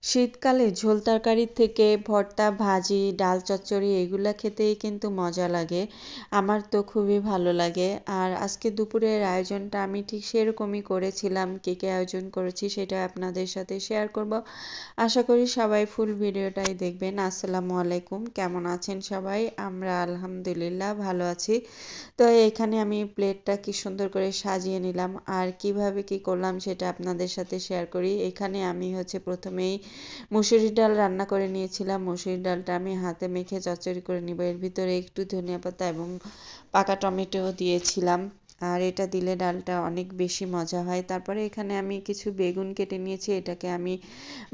শীতকালে ঝোল তরকারির থেকে ভর্তা, ভাজি, ডাল চচ্চড়ি এগুলা খেতেই কিন্তু মজা লাগে। আমার তো খুবই ভালো লাগে। আর আজকে দুপুরের আয়োজনটা আমি ঠিক সেরকমই করেছিলাম। কে আয়োজন করেছি সেটা আপনাদের সাথে শেয়ার করব। আশা করি সবাই ফুল ভিডিওটাই দেখবেন। আসসালামু আলাইকুম। কেমন আছেন সবাই? আমরা আলহামদুলিল্লাহ ভালো আছি। তো এখানে আমি প্লেটটা কি সুন্দর করে সাজিয়ে নিলাম আর কিভাবে কি করলাম সেটা আপনাদের সাথে শেয়ার করি। এখানে আমি প্রথমেই মুসুরির ডাল রান্না করে নিয়েছিলাম। মুসুরির ডালটা আমি হাতে মেখে চচ্চড়ি করে নিব। এর ভিতরে একটু ধনিয়া পাতা এবং পাকা টমেটো দিয়েছিলাম। আর এটা দিলে ডালটা অনেক বেশি মজা হয়। তারপরে এখানে আমি কিছু বেগুন কেটে নিয়েছি। এটাকে আমি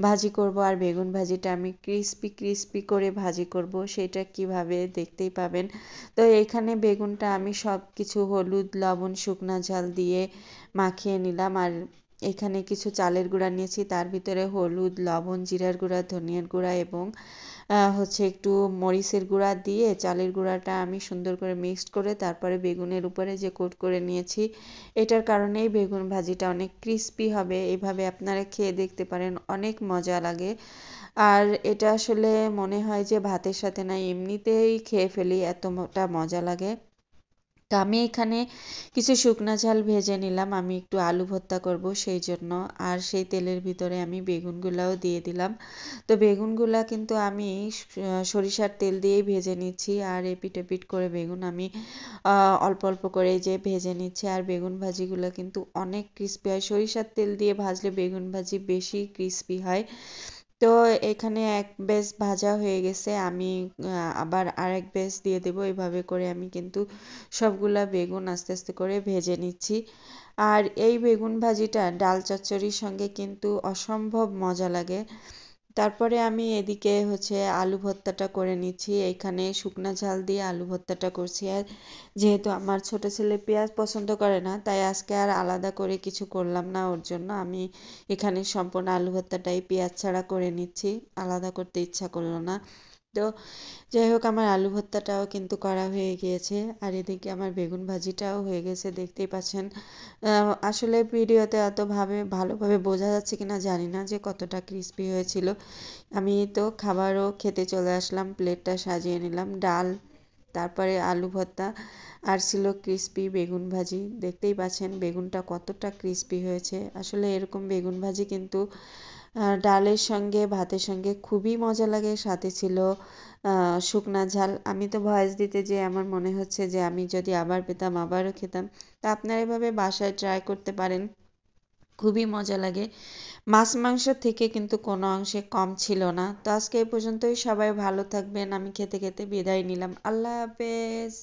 ভাজি করব আর বেগুন ভাজিটা আমি ক্রিস্পি করে ভাজি করব। সেটা কিভাবে দেখতেই পাবেন। তো এখানে বেগুনটা আমি সব কিছু হলুদ, লবণ, শুকনা ঝাল দিয়ে মাখিয়ে নিলাম। আর এখানে কিছু চালের গুঁড়া নিয়েছি। তার ভিতরে হলুদ, লবণ, জিরার গুঁড়া, ধনিয়ার গুঁড়া এবং একটু মরিচের গুঁড়া দিয়ে চালের গুঁড়াটা আমি সুন্দর করে মিক্সড করে তারপরে বেগুনের উপরে যে কোট করে নিয়েছি। এটার কারণেই বেগুন ভাজিটা অনেক ক্রিস্পি হবে। এভাবে আপনারা খেয়ে দেখতে পারেন, অনেক মজা লাগে। আর এটা আসলে মনে হয় যে ভাতের সাথে না এমনিতেই খেয়ে ফেলি, এতটা মজা লাগে। তো আমি এখানে কিছু শুকনা ঝাল ভেজে নিলাম। আমি একটু আলু ভর্তা করব সেই জন্য। আর সেই তেলের ভিতরে আমি বেগুনগুলাও দিয়ে দিলাম। তো বেগুনগুলা কিন্তু আমি সরিষার তেল দিয়েই ভেজে নিচ্ছি। আর এপিট ওপিট করে বেগুন আমি অল্প অল্প করে যে ভেজে নিচ্ছি। আর বেগুন ভাজিগুলো কিন্তু অনেক ক্রিস্পি হয়। সরিষার তেল দিয়ে ভাজলে বেগুন ভাজি বেশি ক্রিস্পি হয়। তো এখানে এক ব্যাচ ভাজা হয়ে গেছে। আমি আবার আরেক ব্যাচ দিয়ে দেব। এভাবে করে আমি কিন্তু সবগুলা বেগুন আস্তে আস্তে করে ভেজে নিচ্ছি। আর এই বেগুন ভাজিটা ডাল চচ্চড়ির সঙ্গে কিন্তু অসম্ভব মজা লাগে। তারপরে আমি এদিকে আলু ভর্তাটা করে নিচ্ছি। এখানে শুকনা ঝাল দিয়ে আলু ভর্তাটা করছি। আর যেহেতু আমার ছোট ছেলে পেঁয়াজ পছন্দ করে না, তাই আজকে আর আলাদা করে কিছু করলাম না ওর জন্য। আমি এখানে সম্পূর্ণ আলু ভর্তাটাই পেঁয়াজ ছাড়া করে নিচ্ছি। আলাদা করতে ইচ্ছা করলো না। তো যাই হোক, আমার আলু ভর্তাটাও কিন্তু করা হয়ে গিয়েছে। আর এদিকে আমার বেগুন ভাজিটাও হয়ে গেছে, দেখতেই পাচ্ছেন। আসলে ভিডিওতে ভালোভাবে বোঝা যাচ্ছে কিনা জানি না যে কতটা ক্রিস্পি হয়েছিল। আমি তো খাবারও খেতে চলে আসলাম। প্লেটটা সাজিয়ে নিলাম। ডাল, তারপরে আলু ভর্তা আর ছিল ক্রিস্পি বেগুন ভাজি। দেখতেই পাচ্ছেন বেগুনটা কতটা ক্রিস্পি হয়েছে। আসলে এরকম বেগুন ভাজি কিন্তু ডালের সঙ্গে ভাতের সঙ্গে খুবই মজা লাগে। সাথে ছিল শুকনা ঝাল। আমি তো ভয়েস দিতে যেয়ে আমার মনে হচ্ছে যে আমি যদি আবার পেতাম আবারও খেতাম। তা আপনারা এভাবে বাসায় ট্রাই করতে পারেন, খুবই মজা লাগে। মাছ মাংস থেকে কিন্তু কোনো অংশে কম ছিল না। তো আজকে এই পর্যন্তই। সবাই ভালো থাকবেন। আমি খেতে খেতে বিদায় নিলাম। আল্লাহ হাফেজ।